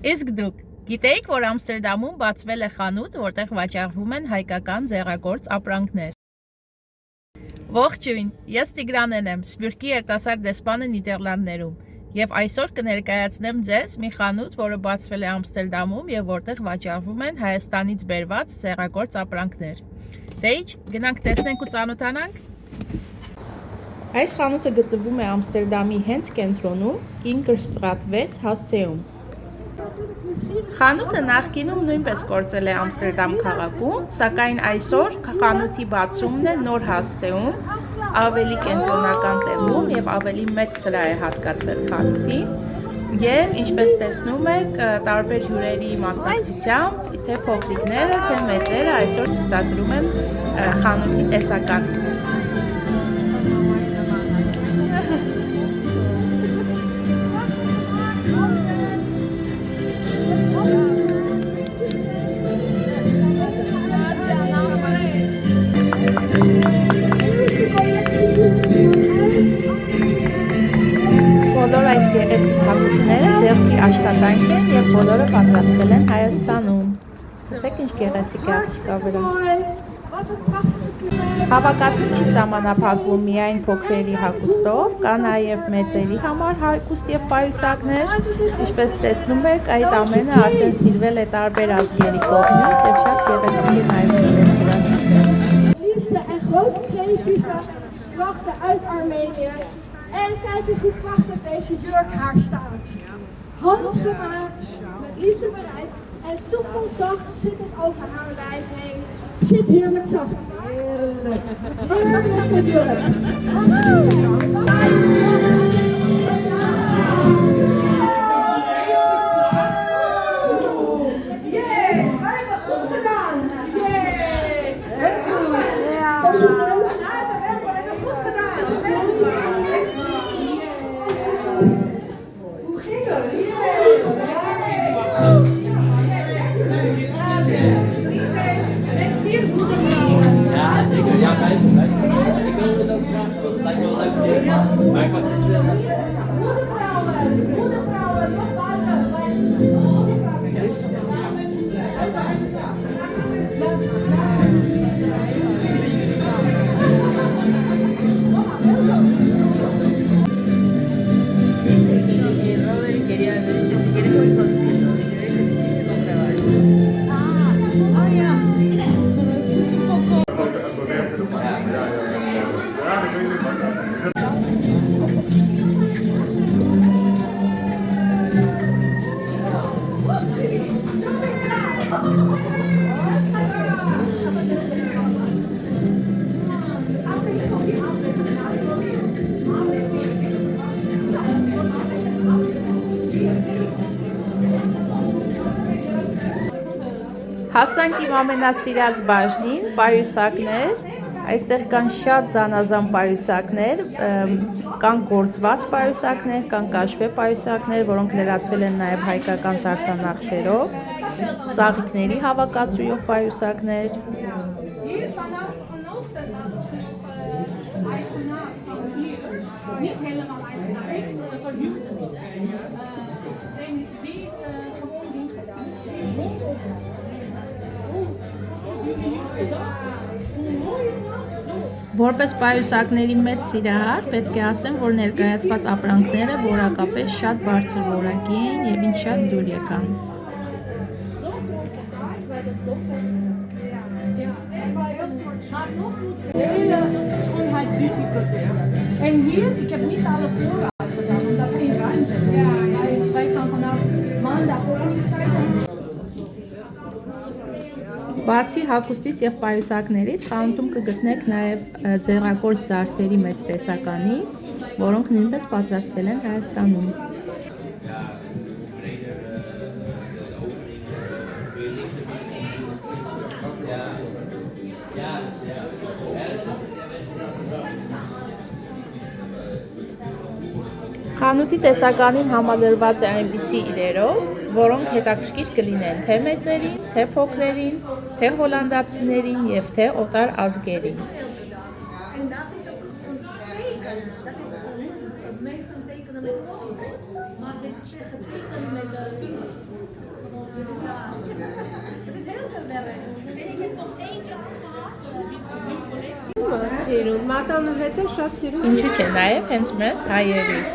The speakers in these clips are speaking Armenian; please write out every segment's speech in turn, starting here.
Իսկ դուք գիտեիք, որ Ամստերդամում բացվել է խանութ, որտեղ վաճառվում են հայկական ձեռագործ ապրանքներ։ Ողջույն, ես Տիգրանեն եմ, Սփյուռքի երիտասարդ դեսպանը Նիդերլանդներում, եւ այսօր կներկայացնեմ ձեզ մի խանութ, որը բացվել է Ամստերդամում եւ որտեղ վաճառվում են Հայաստանից բերված ձեռագործ ապրանքներ։ Դե ի՞նչ, գնանք տեսնենք ու ծանոթանանք։ Այս խանութը գտնվում է Ամստերդամի հենց կենտրոնում, Կինկերստրատ 6 հասցեում։ Խանութը նախկինում նույնպես գործել է Ամստերդամ քաղաքում, սակայն այսօր խանութի բացումն է նոր հասցեում, ավելի կենտրոնական տեղում եւ ավելի մեծ սրահ է հատկացվել խանութին եւ ինչպես տեսնում եք, տարբեր հյուրերի մասնակցությամբ, թե փոքրիկները, թե մեծերը այսօր ցուցադրում են խանութի տեսականին։ Բոլոր այս գեղեցիկ հագուստները ձեռքի աշխատանք են եւ բոլորը պատրաստվել են Հայաստանում։ Տեսեք ինչ գեղեցիկ է աղջկա վրա։ Հավաքածուն չի սահմանափակվում միայն փոքրերի հագուստով, կա նաեւ մեծերի համար հագուստ եւ պայուսակներ, ինչպես տեսնում եք, այդ ամենը արդեն սիրվել է տարբեր ազգերի կողմից եւ շատ գեղեցիկ է նաեւ իրենց վրա։ Liefste en grote creatieve krachten uit Armenië. En kijk eens hoe prachtig deze jurk haar staat. Handgemaakt, met liefde bereid en soepel zacht zit het over haar lijf heen. Zit heerlijk zacht. Heerlijk. Heerlijke jurk. Հասանք իմ ամենասիրած բաժնին, պայուսակներ, այստեղ կան շատ զանազան պայուսակներ, կան գործված պայուսակներ, կան կաշվե պայուսակներ, որոնք լրացվել են նաև հայկական զարդանախշերով, ծաղիկների հավաքածուով պայուսակներ։ Որպես պայուսակների մեծ սիրահար, պետք է ասեմ, որ ներկայացված ապրանքները որակապես շատ բարձր որակի են եւ ինձ շատ դուր եկան։ En hier, ik heb niet alle voorraad gedaan, omdat er geen ruimte is. Wij gaan vanaf maandag Բացի հագուստից եւ պայուսակներից խանութում կգտնեք նաեւ ձեռագործ զարդերի մեծ տեսականի, որոնք նույնպես պատրաստվել են Հայաստանում։ Խանութի տեսականին համալրված է այնպիսի իրերով, որոնք հետաքրքիր կլինեն թե մեծերին, թե փոքրերին, թե հոլանդացիներին եւ թե օտար ազգերին։ Mensen tekenen met potlood, maar dit is getekend met vingers. Մատանու հետ էլ շատ սիրում։ Ինչու՞ չէ, նաև հենց մեզ հայերիս։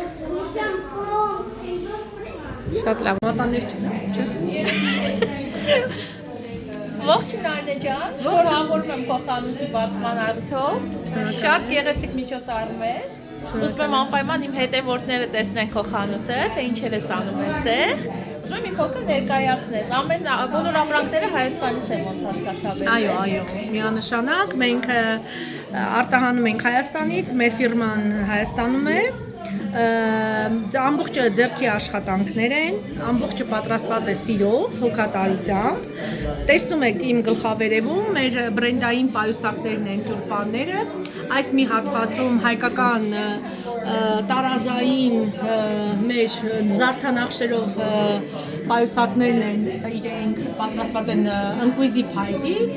Շատ լավ։ Մատաններ չնա։ Ողջույն Արնե ջան, շնորհավորում եմ քո խանութի բացման արդյոք։ Շատ գեղեցիկ միջոցառումներ։ Ուզում եմ անպայման իմ հետևորդները տեսնեն քո խանութը, թե ինչեր ես անում այստեղ։ Ուզում եմ մի փոքր ներկայացնես։ Բոլոր ապրանքները Հայաստանից են, ոնց հասկացա բերել։ Այո, միանշանակ մենք արտահանում ենք Հայաստանից, մեր ֆիրման Հայաստանում է։ Ամբողջը ձեռքի աշխատանքներ են, ամբողջը պատրաստված է սիրով, հոգատարությամբ։ Տեսնում եք իմ գլխավերևում մեր բրենդային պայուսակներն են, տյուլպանները։ Այս մի հատվածում հայկական տարազային մեր զարդանախշերով պայուսակներն են, իրենք պատրաստված են ընկույզի փայտից։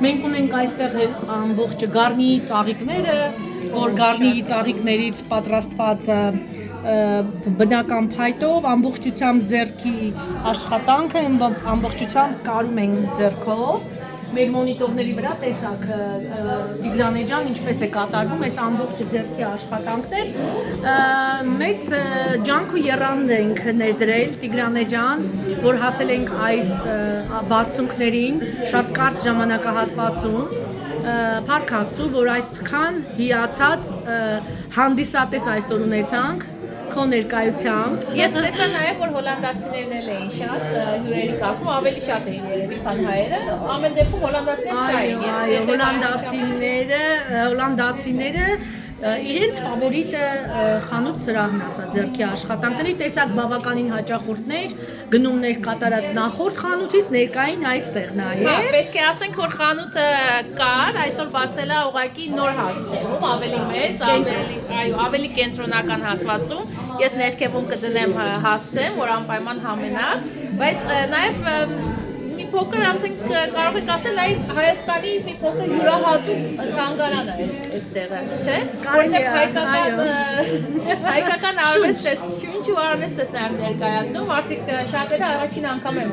Մենք ունենք այստեղ ամբողջը գառնիի ծաղիկները, որ գառնիի ծաղիկներից պատրաստված բնական փայտով ամբողջությամբ ձեռքի աշխատանքը ամբողջությամբ կարում ենք ձեռքով մեր մոնիտորների վրա տեսակ Տիգրան ջան ինչպես է կատարվում այս ամբողջ ձեռքի աշխատանքներ մեծ ջանք ու եռանդ ենք ներդրել Տիգրան ջան որ հասել ենք այս բարձունքներին շատ կարճ ժամանակահատվածում Փառք Աստծո, որ այսքան հիացած հանդիսատես այսօր ունեցանք քո ներկայությամբ։ Ես տեսա նաև որ հոլանդացիներն էլ էին շատ հյուրերի կազմում, ավելի շատ էին երևի քան հայերը։ Ամեն դեպքում հոլանդացիները իրենց ֆավորիտը խանութ սրահն ասա ձեռքի աշխատանքների տեսակ բավականին հաճախորդներ գնումներ կատարած նախորդ խանութից ներկային այստեղ նաև պետք է ասենք որ խանութը կար այսօր բացել է ուղղակի նոր հասցեում ավելի մեծ ավելի կենտրոնական հատվածում ես ներքևում կդնեմ հասցեմ որ անպայման համենակ բայց նաև փոքր ասենք կարող եք ասել այ Հայաստանի մի փոքր յուրահատուկ հանգարան է այստեղը, չէ՞։ Որտեղ հայկական արվեստ ու արվեստ է նաև ներկայացնում, արդյոք շատերը առաջին անգամ են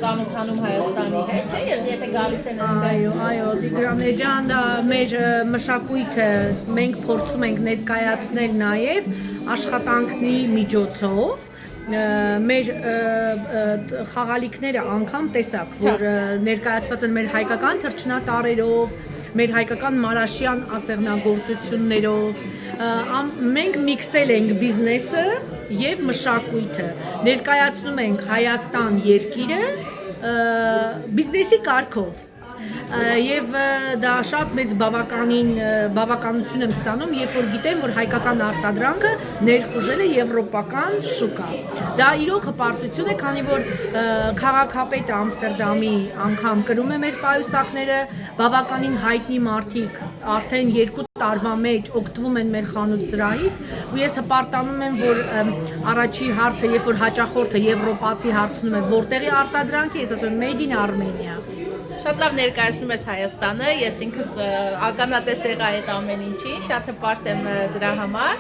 ծանոթանում Հայաստանի հետ, չէ՞, եթե գալիս են այստեղ։ Այո, Տիգրան ջան, դա մեր մշակույթը մենք փորձում ենք ներկայացնել նաև աշխատանքի միջոցով մեր խաղալիքները անգամ տեսակ, որ ներկայացված են մեր հայկական թռչնատարերով, մեր հայկական մարաշյան ասեղնագործություններով, մենք միքսել ենք բիզնեսը և մշակույթը, ներկայացնում ենք Հայաստան երկիրը բիզնեսի կարգով Եվ դա շատ մեծ բավականություն եմ ստանում, երբ որ գիտեմ, որ հայկական արտադրանքը ներխուժել է եվրոպական շուկա։ Դա իրոք հպարտություն է, քանի որ քաղաքապետը Ամստերդամի անգամ կրում է մեր պայուսակները, բավականին հայտնի մարդիկ արդեն 2 տարվա մեջ օգտվում են մեր խանութ սրահից, ու ես հպարտանում եմ, որ առաջի հարցը, երբ որ հաճախորդը եվրոպացի հարցնում է, որտեղի արտադրանքի, ես ասում եմ Made in Armenia։ Շատ լավ ներկայացնում ես Հայաստանը, ես ինքս ականատես եղա այդ ամեն ինչի, շատ հպարտ եմ դրա համար,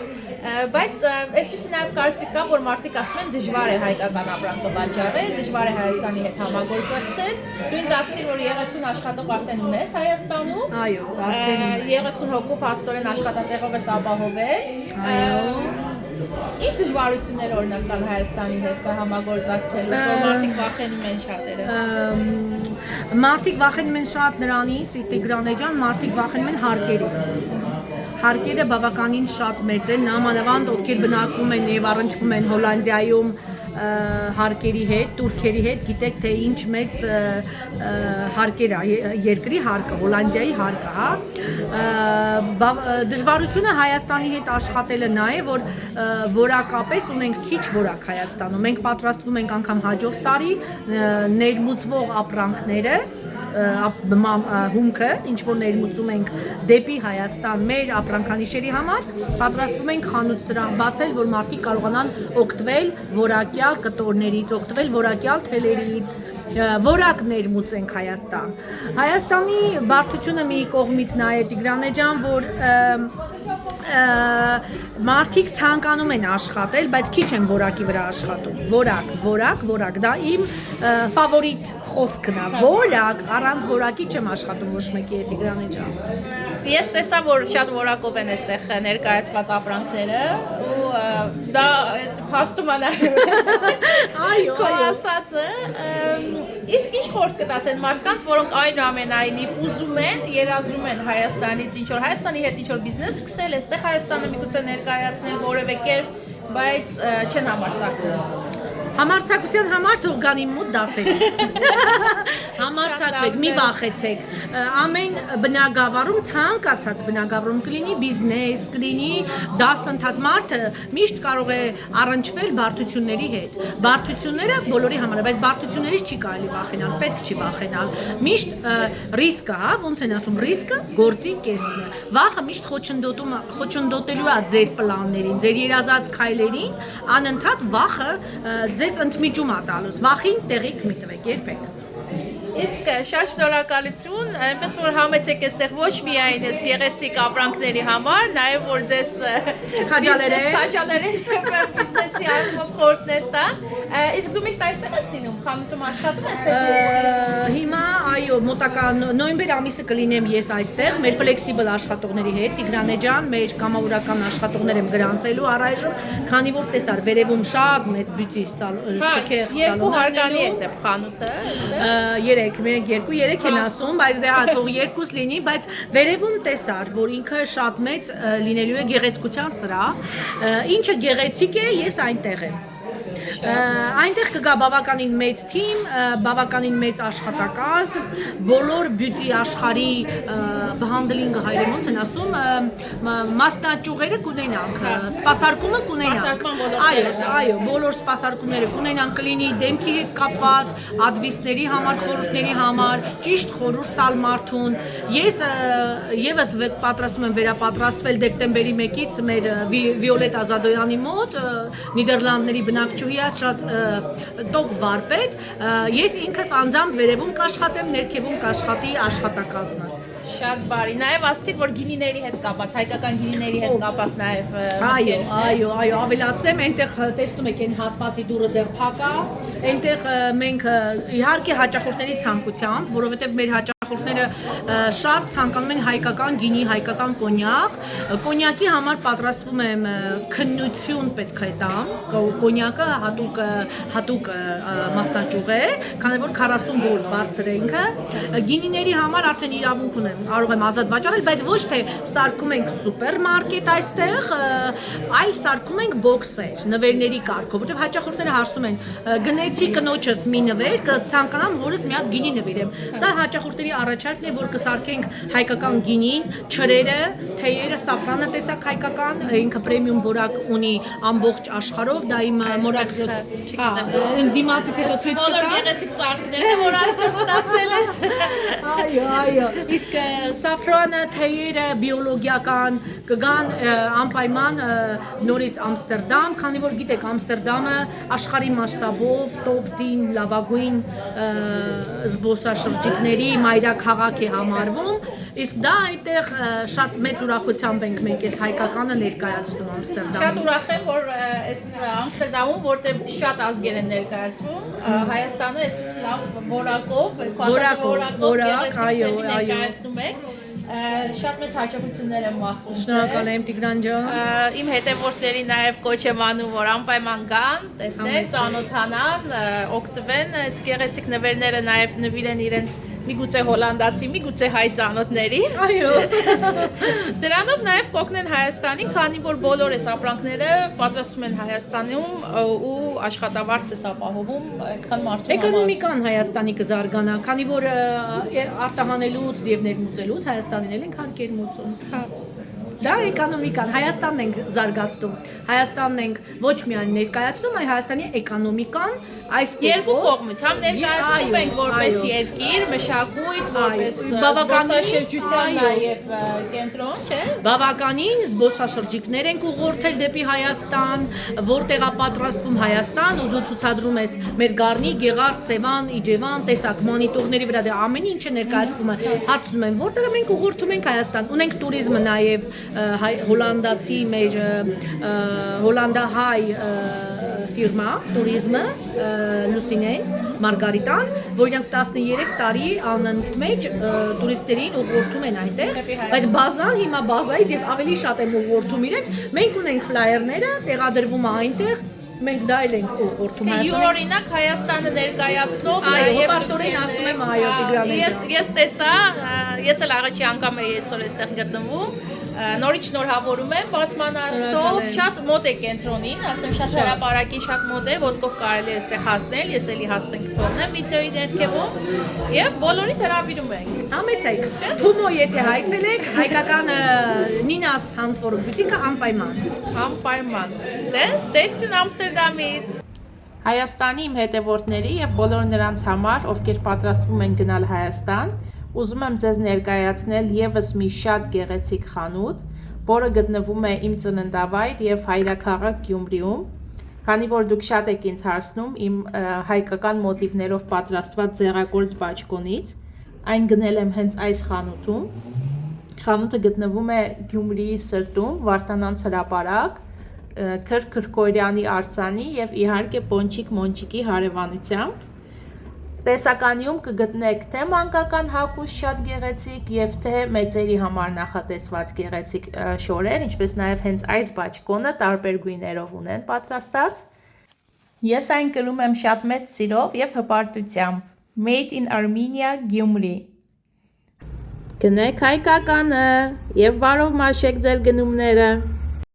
բայց այսպիսի նաև կարծիք կա, որ մարդիկ ասում են դժվար է հայկական ապրանքը վաճառել, դժվար է Հայաստանի հետ համագործակցել, դու ինձ ասացիր, որ 30 աշխատող արդեն ունես Հայաստանում, Այո, արդեն 30 հոգու փաստորեն աշխատատեղով ես ապահովել, Ինչ դժվարություններ օրինակ կան Հայաստանի հետ համագործակցելուց, որ մարդիկ վախենում են շատերը։ Մարդիկ վախենում են շատ նրանից, Տիգրան ջան, մարդիկ վախենում են հարկերից։ Հարկերը բավականին շատ մեծ են, նամանավանդ ովքեր բնակվում են եւ առնչվում են Հոլանդիայում հարկերի հետ, турքերի հետ, գիտեք թե ինչ մեծ հարկեր է, երկրի հարկը, Հոլանդիայի հարկը, հա։ Դժվարությունը Հայաստանի հետ աշխատելը նա է, որ որակապես ունենք քիչ որակ Հայաստանում։ Մենք պատրաստվում ենք անգամ հաջորդ տարի ներմուծվող ապրանքները հումքը, ինչ որ ներմուծում ենք դեպի Հայաստան մեր ապրանքանիշերի համար, պատրաստվում ենք խանութ սրահ բացել, որ մարդիկ կարողանան օգտվել որակյալ կտորներից, օգտվել որակյալ թելերից, որակ ներմուծենք Հայաստան։ Հայաստանի բարդությունը մի կողմից նա է Տիգրան ջան, որ մարդիկ ցանկանում են աշխատել, բայց քիչ են որակի վրա աշխատում։ Որակ, դա իմ ֆավորիտ խոսքն է։ Որակ, առանց որակի չեմ աշխատում ոչ մեկի հետ Տիգրան ջան։ Ես տեսա, որ շատ որակով են այստեղ ներկայացված ապրանքները ու դա փաստում է Այո, քո ասածը իսկ ինչ խորտ կտաս այն մարդկանց, որոնք այնուամենայնիվ ուզում են, երազում են Հայաստանից ինչ որ Հայաստանի հետ ինչ որ բիզնես սկսել, այստեղ Հայաստանը միգուցե ներկայացնել որևէ կերպ, բայց չեն համարձակվում։ Համարձակության համար թող գան իմ մոտ դասերի։ Համարձակվեք, մի վախեցեք։ Ամեն բնագավառում ցանկացած բնագավառում կլինի բիզնես, կլինի դասընթաց, մարդը միշտ կարող է առնչվել բարդությունների հետ։ Բարդությունները բոլորի համար է, բայց բարդություններից չի կարելի վախենալ, պետք չի վախենալ։ Միշտ ռիսկը, հա, ոնց են ասում, ռիսկը գործի կեսն է։ Վախը միշտ խոչընդոտելու է ձեր պլաններին, ձեր երազած քայլերին, անընդհատ վախը ձեզ ընդմիջում է տալուս, վախին տեղիք մի տվեք, երբեք։ Իսկ շատ շնորհակալություն, այնպես որ համեցեք այստեղ ոչ միայն այս գեղեցիկ ապրանքների համար, նաև որ ձեզ քաջալերեն բիզնեսի առումով խորհուրդներ տան։ Իսկ դու միշտ այստեղ ես լինում, խանութում աշխատում ես թե հիմա այո, մոտակա նոյեմբեր ամիսը կլինեմ ես այստեղ, մեր ֆլեքսիբլ աշխատողների հետ, Տիգրանե ջան, մեր կամավորական աշխատողներ եմ գրանցելու առայժմ, քանի որ տեսար վերևում շատ մեծ բյուջի շքեղ սալոններ։ Երկու հարկանի է դեպ խանութը, այստեղ։ 3 են ասում, բայց դե հատող 2 լինի, բայց վերևում տեսար, որ ինքը շատ մեծ լինելու է գեղեցկության սրահ, ինչը գեղեցիկ է, ես այնտեղ եմ։ Այնտեղ կգա բավականին մեծ թիմ, բավականին մեծ աշխատակազմ, բոլոր բյուտի աշխարհի բհանդլինգը հայերեն ոնց են ասում, մասնաճյուղերը կունենանք, սպասարկումը կունենանք։ Այո, բոլոր սպասարկումները կունենանք, կլինի դեմքի հետ կապված, ադվիսների համար, խորհուրդների համար, ճիշտ խորհուրդ տալ մարդուն։ Ես եւս պատրաստում եմ վերապատրաստվել դեկտեմբերի 1-ից մեր Վիոլետ Ազադոյանի մոտ, Նիդերլանդների բնակչուհի շատ տոպ վարպետ, ես ինքս անձամբ վերևում կաշխատեմ, ներքևում կաշխատի աշխատակազմը։ Շատ բարի, նաև ասցիք, որ գինիների հետ կապած, հայկական գինիների հետ կապած նաև Այո, ավելացնեմ, այնտեղ տեսնում եք այն հատվածի դուռը դեռ փակ է, այնտեղ մենք իհարկե հաճախորդների ցանկությամբ, որովհետև մեր հաճախորդները շատ ցանկանում են հայկական գինի, հայկական կոնյակ, կոնյակի համար պատրաստվում եմ քննություն պետք է տամ, կոնյակը հատուկ մասնաճյուղ է, քանի որ 40 դոլար բարձր է ինքը, գինիների համար արդեն իրավունք ունեմ, կարող եմ ազատ վաճառել, բայց ոչ թե սարքում ենք սուպերմարկետ այստեղ, այլ սարքում ենք բոքսեր, նվերների կարգով, որտեղ հաճախորդները հարցում են, գնեցի կնոջս մի նվեր, կցանկանամ հորս մի հատ գինի նվիրեմ։ Սա հաճախորդների առաջարկն է, որ կսարքենք հայկական գինին, չրերը, թեյերը, սաֆրանը տեսակ հայկական, ինքը պրեմիում որակ ունի ամբողջ աշխարհով, դա իմ մորակրոց, դիմացից հետո ցույց կտա։ Բոլոր գեղեցիկ ծաղիկները, որ այսօր ստացել ես։ Այո, իսկ սաֆրանը, թեյերը, բիոլոգիական կգան անպայման նորից Ամստերդամ, քանի որ գիտեք Ամստերդամը աշխարհի մասշտաբով top 10 լավագույն զբոսաշրջիկների մայրաքաղաք է համարվում, իսկ դա այդտեղ շատ մեծ ուրախությամբ ենք մենք այս հայկականը ներկայացնում Ամստերդամում։ Շատ ուրախ եմ, որ այս Ամստերդամում, որտեղ շատ ազգեր են ներկայացվում, Հայաստանը այսպես լավ որակով, ներկայացնում եք։ Շատ մեծ հաջողություններ եմ մաղթում։ Շնորհակալ եմ Տիգրան ջան։ Իմ հետևորդների նաև կոչ եմ անում, որ անպայման գան, տեսնեն, ծանոթանան, օգտվեն, այս գեղեցիկ նվերները նաև նվիրեն իրենց միգուցե հոլանդացի, միգուցե հայ ծանոթներին։ Այո։ Դրանով նաև կօգնեն Հայաստանին, քանի որ բոլոր այս ապրանքները պատրաստում են Հայաստանում ու աշխատավարձ է ապահովում այդքան մարդու համար։ Էկոնոմիկան Հայաստանի կզարգանա, քանի որ արտահանելուց եւ ներմուծելուց Հայաստանին էլ ենք հարկեր Դա էկոնոմիկան, Հայաստանն ենք զարգացնում, Հայաստանն ենք ոչ միայն ներկայացնում, այլ Հայաստանի էկոնոմիկան այս երկու կողմից, համ ներկայացնում ենք որպես երկիր, մշակույթ, որպես զբոսաշրջության նաև կենտրոն, չէ՞։ Բավականին զբոսաշրջիկներ ենք ուղղորդել դեպի Հայաստան, որտեղ է պատրաստվում Հայաստան, ու դու ցուցադրում ես մեր Գառնի, Գեղարդ, Սևան, Իջևան, տեսակ մոնիտորների վրա, դե ամեն ինչը ներկայացվում է, հարցնում են, որտեղ մենք ուղղորդում ենք Հայաստան, ունենք туриզմը նաև հոլանդացի մեր հոլանդահայ ֆիրմա, տուրիզմը, Լուսինեն, Մարգարիտան, որ իրանք 13 տարի անընդմեջ տուրիստերին ուղղորդում են այնտեղ, բայց բազան հիմա բազայից ես ավելի շատ եմ ուղղորդում իրենց, մենք ունենք ֆլայերները, տեղադրվում է այնտեղ, մենք դա էլ ենք ուղղորդում Յուրօրինակ Հայաստանը ներկայացնող Այո, հպարտորեն ասում եմ այո Տիգրանին։ Ես տեսա, ես էլ առաջի անգամ եմ այսօր այստեղ գտնվում, նորից շնորհավորում եմ բացմանալով, շատ մոտ է կենտրոնին, ասեմ շատ հրապարակի շատ մոտ է, ոտքով կարելի է այստեղ հասնել, ես էլի հասցենք թողնեմ վիդեոյի ներքևում եւ բոլորիդ հրավիրում ենք։ Համեցեք, Թումո եթե հայցել եք, հայկական Նինա's Handwork բուտիկը անպայման։ Դե, ստեսություն Ամստերդամից։ Հայաստանի իմ հետևորդների եւ բոլոր նրանց համար, ովքեր պատրաստվում են գնալ Հայաստան, ուզում եմ ձեզ ներկայացնել եւս մի շատ գեղեցիկ խանութ, որը գտնվում է իմ ծննդավայր եւ հայրաքաղաք Գյումրիում։ Քանի որ դուք շատ եք ինձ հարցնում իմ հայկական մոտիվներով պատրաստված ձեռագործ բաճկոնից, այն գնել եմ հենց այս խանութում։ Խանութը գտնվում է Գյումրիի սրտում, Վարդանանց հրապարակ, Քրկորյանի արձանի եւ իհարկե Պոնչիկ Մոնչիկի հարևանությամբ։ Տեսականիում կգտնեք թե մանկական հագուստ շատ գեղեցիկ եւ թե մեծերի համար նախատեսված գեղեցիկ շորեր, ինչպես նաեւ հենց այս բաճկոնը տարբեր գույներով ունեն պատրաստած։ Ես այն կրում եմ շատ մեծ սիրով եւ հպարտությամբ։ Made in Armenia, Gyumri։ Գնեք հայկականը եւ բարով մաշեք ձեր գնումները։